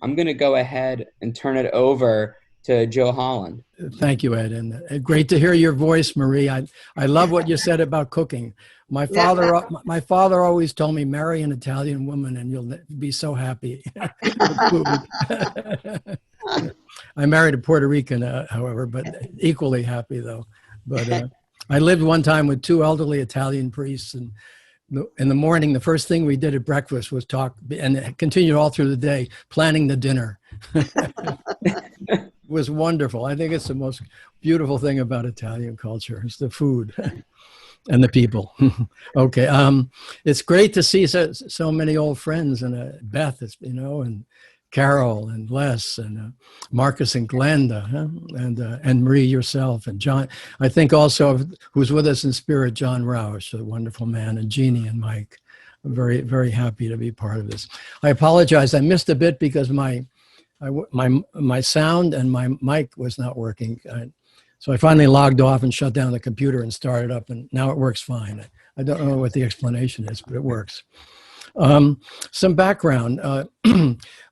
I'm going to go ahead and turn it over to Joe Holland. Thank you, Ed, and great to hear your voice, Marie. I love what you said about cooking. My father always told me, marry an Italian woman and you'll be so happy. I married a Puerto Rican, however, but equally happy though. But I lived one time with two elderly Italian priests, and in the morning, the first thing we did at breakfast was talk, and it continued all through the day, planning the dinner. It was wonderful. I think it's the most beautiful thing about Italian culture is the food and the people. Okay, it's great to see so many old friends, and Beth, and Carol and Les and Marcus and Glenda, and Marie yourself, and John. I think also who's with us in spirit, John Roush, a wonderful man, and Jeannie and Mike. I'm very, very happy to be part of this. I apologize. I missed a bit because my sound and my mic was not working. So I finally logged off and shut down the computer and started up, and now it works fine. I don't know what the explanation is, but it works. Some background.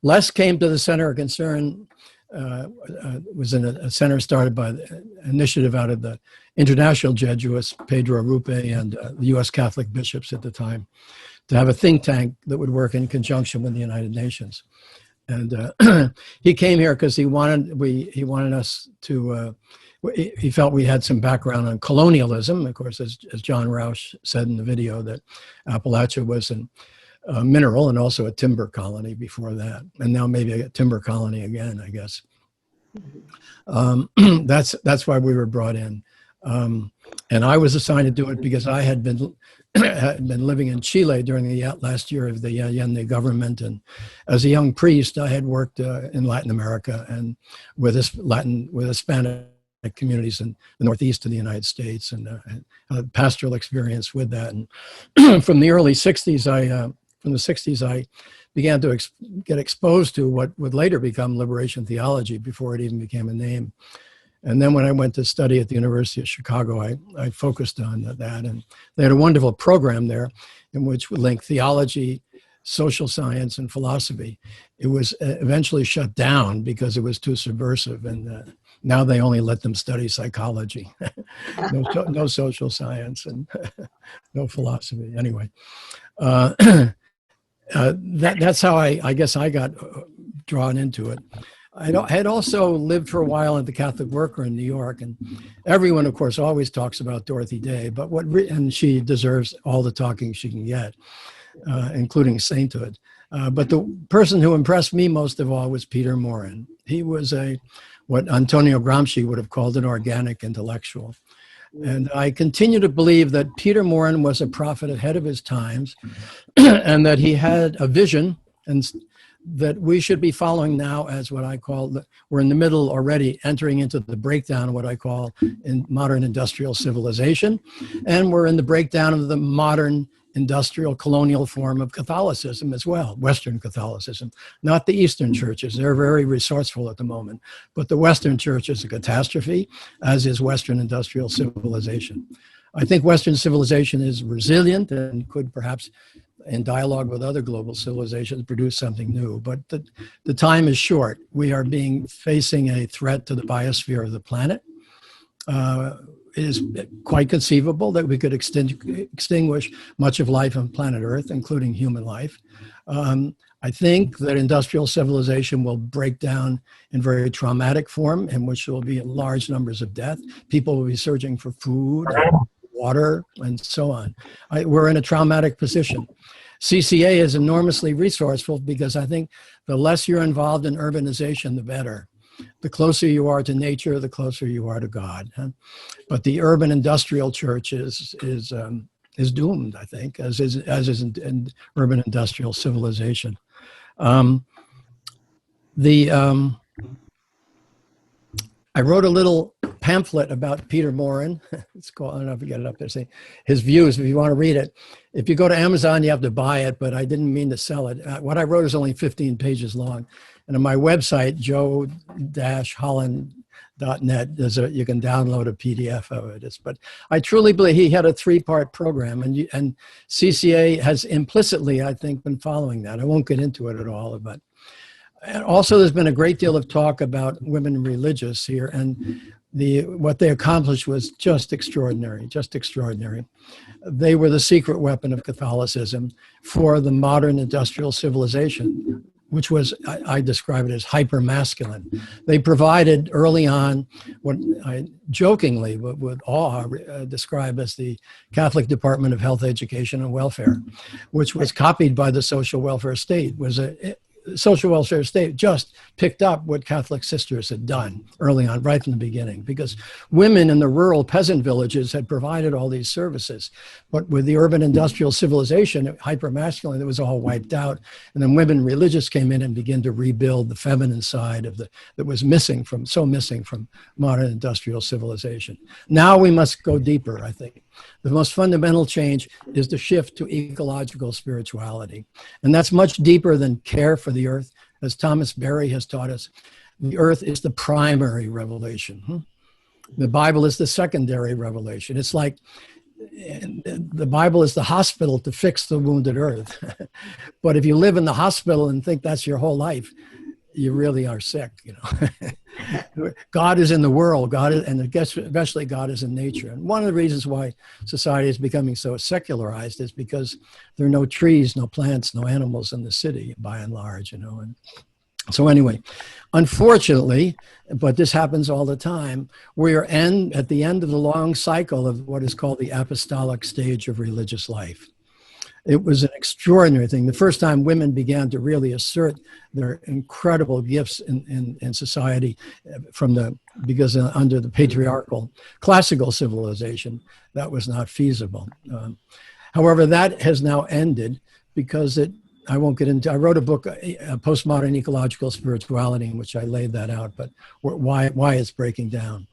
Les came to the Center of Concern, was in a center started by the initiative out of the international Jesuits, Pedro Rupe, and the U.S. Catholic bishops at the time, to have a think tank that would work in conjunction with the United Nations. And he came here because he wanted us to, he felt we had some background on colonialism. Of course, as John Roush said in the video, that Appalachia was a mineral and also a timber colony before that, and now maybe a timber colony again, I guess. That's why we were brought in, and I was assigned to do it because I had been living in Chile during the last year of the Allende government, and as a young priest, I had worked in Latin America and with Hispanic communities in the Northeast of the United States, and a pastoral experience with that. And from the early 60s, from the 60s, I began to get exposed to what would later become liberation theology before it even became a name. And then when I went to study at the University of Chicago, I focused on that. And they had a wonderful program there in which we linked theology, social science, and philosophy. It was eventually shut down because it was too subversive. And now they only let them study psychology. No social science and no philosophy. Anyway. That's how I guess I got drawn into it. I had also lived for a while at the Catholic Worker in New York, and everyone, of course, always talks about Dorothy Day, but and she deserves all the talking she can get, including sainthood. But the person who impressed me most of all was Peter Morin. He was what Antonio Gramsci would have called an organic intellectual. And I continue to believe that Peter Morin was a prophet ahead of his times, and that he had a vision, and that we should be following now as what I call, we're in the middle already, entering into the breakdown of what I call in modern industrial civilization. And we're in the breakdown of the modern industrial colonial form of Catholicism as well, Western Catholicism, not the Eastern churches. They're very resourceful at the moment, but the Western church is a catastrophe, as is Western industrial civilization. I think Western civilization is resilient and could perhaps, in dialogue with other global civilizations, produce something new, but the time is short. We are facing a threat to the biosphere of the planet. It is quite conceivable that we could extinguish much of life on planet Earth, including human life. I think that industrial civilization will break down in very traumatic form, in which there will be large numbers of death. People will be searching for food, water, and so on. We're in a traumatic position. CCA is enormously resourceful because I think the less you're involved in urbanization, the better. The closer you are to nature, the closer you are to God. But the urban industrial church is doomed, I think, as is in urban industrial civilization. I wrote a little pamphlet about Peter Morin. It's called, I don't know if you get it up there, say his views, if you want to read it. If you go to Amazon, you have to buy it, but I didn't mean to sell it. What I wrote is only 15 pages long. And on my website, joe-holland.net, you can download a PDF of it. But I truly believe he had a 3-part program, and CCA has implicitly, I think, been following that. I won't get into it at all, but And also, there's been a great deal of talk about women religious here, and what they accomplished was just extraordinary, just extraordinary. They were the secret weapon of Catholicism for the modern industrial civilization, which was, I describe it as hyper-masculine. They provided early on what I jokingly would awe describe as the Catholic Department of Health, Education, and Welfare, which was copied by the social welfare state. Social welfare state just picked up what Catholic sisters had done early on, right from the beginning, because women in the rural peasant villages had provided all these services. But with the urban industrial civilization, hyper-masculine, it was all wiped out. And then women religious came in and began to rebuild the feminine side of that was missing from modern industrial civilization. Now we must go deeper, I think. The most fundamental change is the shift to ecological spirituality. And that's much deeper than care for the earth. As Thomas Berry has taught us, the earth is the primary revelation. The Bible is the secondary revelation. It's like the Bible is the hospital to fix the wounded earth. But if you live in the hospital and think that's your whole life, you really are sick, you know. God is in the world, God is, and especially God is in nature. And one of the reasons why society is becoming so secularized is because there are no trees, no plants, no animals in the city, by and large, you know. And so anyway, unfortunately, but this happens all the time, we are at the end of the long cycle of what is called the apostolic stage of religious life. It was an extraordinary thing. The first time women began to really assert their incredible gifts in society because under the patriarchal classical civilization, that was not feasible. However, that has now ended because I wrote a book, Postmodern Ecological Spirituality, in which I laid that out, but why it's breaking down.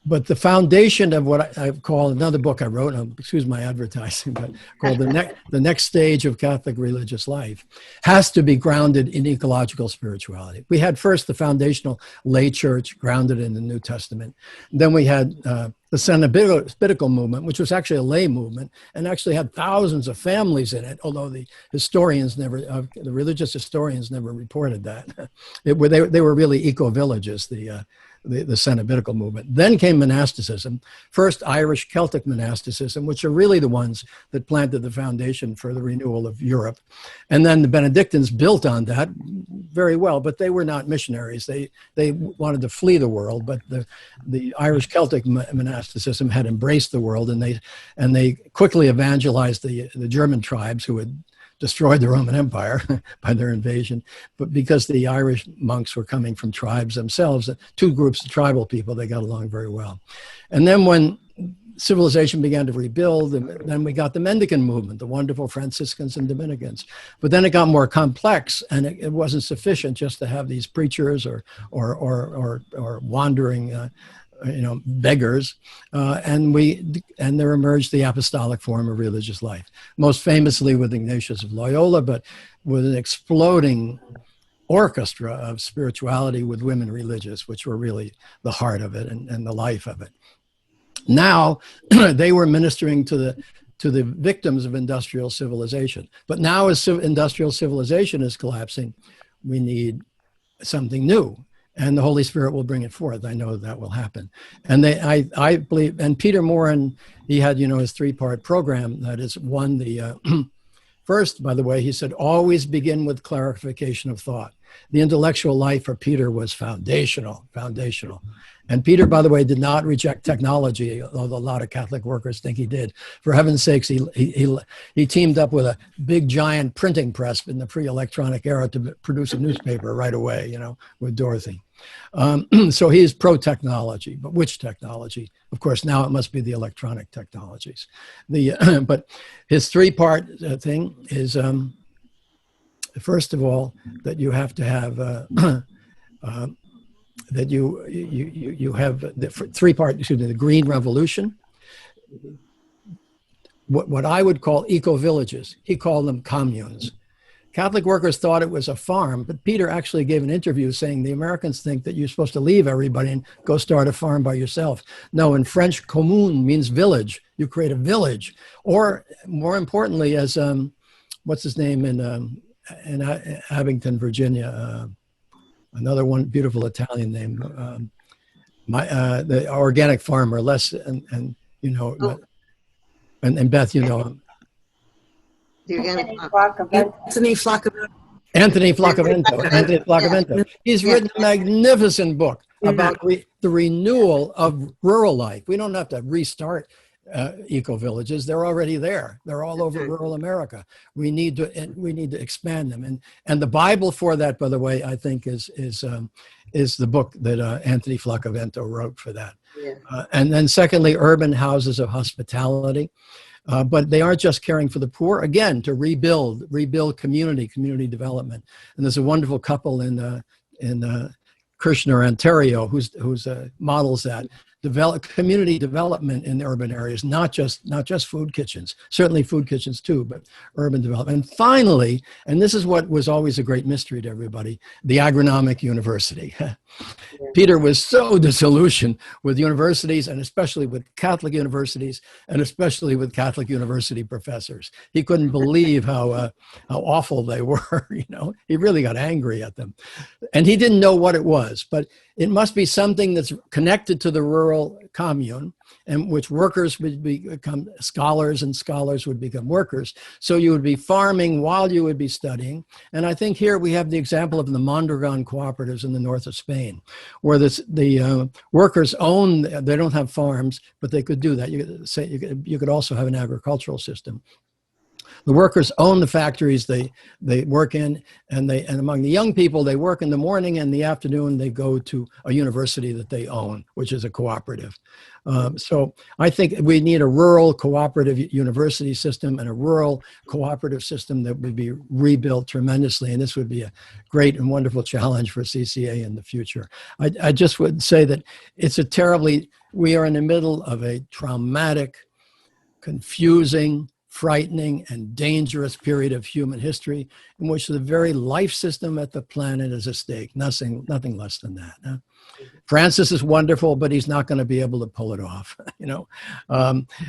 But the foundation of what I call another book I wrote, excuse my advertising, but called The Next Stage of Catholic Religious Life, has to be grounded in ecological spirituality. We had first the foundational lay church grounded in the New Testament. Then we had the Cenobitical movement, which was actually a lay movement and actually had thousands of families in it, although the religious historians never reported that. They were really eco-villages, the Cenobitical movement. Then came monasticism, first Irish Celtic monasticism, which are really the ones that planted the foundation for the renewal of Europe. And then the Benedictines built on that very well, but they were not missionaries. They wanted to flee the world, but the Irish Celtic monasticism had embraced the world, and they quickly evangelized the German tribes who had destroyed the Roman Empire by their invasion, but because the Irish monks were coming from tribes themselves, two groups of tribal people, they got along very well. And then when civilization began to rebuild, and then we got the Mendicant movement, the wonderful Franciscans and Dominicans. But then it got more complex, and it wasn't sufficient just to have these preachers or wandering beggars, and there emerged the apostolic form of religious life, most famously with Ignatius of Loyola, but with an exploding orchestra of spirituality with women religious, which were really the heart of it and the life of it. Now, they were ministering to the victims of industrial civilization. But now as industrial civilization is collapsing, we need something new. And the Holy Spirit will bring it forth. I know that will happen. And I believe, and Peter Morin, he had, his 3-part program. That is one, first, by the way, he said, always begin with clarification of thought. The intellectual life for Peter was foundational. And Peter, by the way, did not reject technology, although a lot of Catholic workers think he did. For heaven's sakes, he teamed up with a big, giant printing press in the pre-electronic era to produce a newspaper right away, with Dorothy. So he is pro-technology, but which technology? Of course, now it must be the electronic technologies. But his 3-part thing is, first of all, that you have to have that you have the 3-part, the Green Revolution, what I would call eco-villages. He called them communes. Catholic workers thought it was a farm, but Peter actually gave an interview saying the Americans think that you're supposed to leave everybody and go start a farm by yourself. No, in French, commune means village. You create a village. Or more importantly, as what's his name in Abington, Virginia. Another one, beautiful Italian name. The organic farmer, Les, and you know, and Beth, you know him. Anthony Flacco. Anthony Flacavento. He's written a magnificent book about the renewal of rural life. We don't have to restart eco-villages. They're already there. They're all over rural America. We need to expand them. And the Bible for that, by the way, I think is the book that Anthony Flacavento wrote for that. Yeah. And then secondly, urban houses of hospitality. But they aren't just caring for the poor. Again, to rebuild community development. And there's a wonderful couple in Kirshner, Ontario, who's models that community development in the urban areas, not just food kitchens, certainly food kitchens too, but urban development. And finally, and this is what was always a great mystery to everybody, the agronomic university. Peter was so disillusioned with universities, and especially with Catholic universities, and especially with Catholic university professors. He couldn't believe how awful they were. You know, he really got angry at them, and he didn't know what it was. But it must be something that's connected to the rural commune, in which workers would become scholars and scholars would become workers. So you would be farming while you would be studying. And I think here we have the example of the Mondragon cooperatives in the north of Spain, where the workers own, they don't have farms, but they could do that. You could also have an agricultural system. The workers own the factories they work in, and among the young people, they work in the morning, and in the afternoon they go to a university that they own, which is a cooperative. So I think we need a rural cooperative university system and a rural cooperative system that would be rebuilt tremendously, and this would be a great and wonderful challenge for CCA in the future. I just would say that we are in the middle of a traumatic, confusing, frightening and dangerous period of human history in which the very life system at the planet is at stake. Nothing less than that. Huh? Francis is wonderful, but he's not going to be able to pull it off. You know,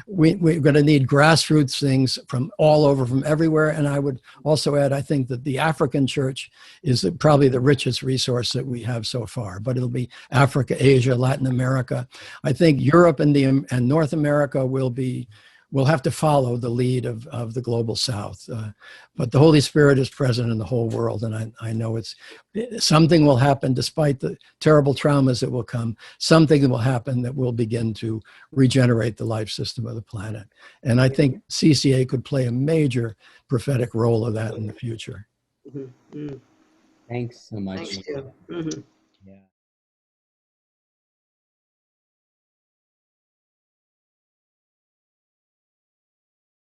we're going to need grassroots things from all over, from everywhere. And I would also add, I think that the African church is probably the richest resource that we have so far, but it'll be Africa, Asia, Latin America. I think Europe and North America will have to follow the lead of the global South. But the Holy Spirit is present in the whole world. And I know something will happen despite the terrible traumas that will come. Something will happen that will begin to regenerate the life system of the planet. And I think CCA could play a major prophetic role of that in the future. Thanks so much. Thanks, Joe.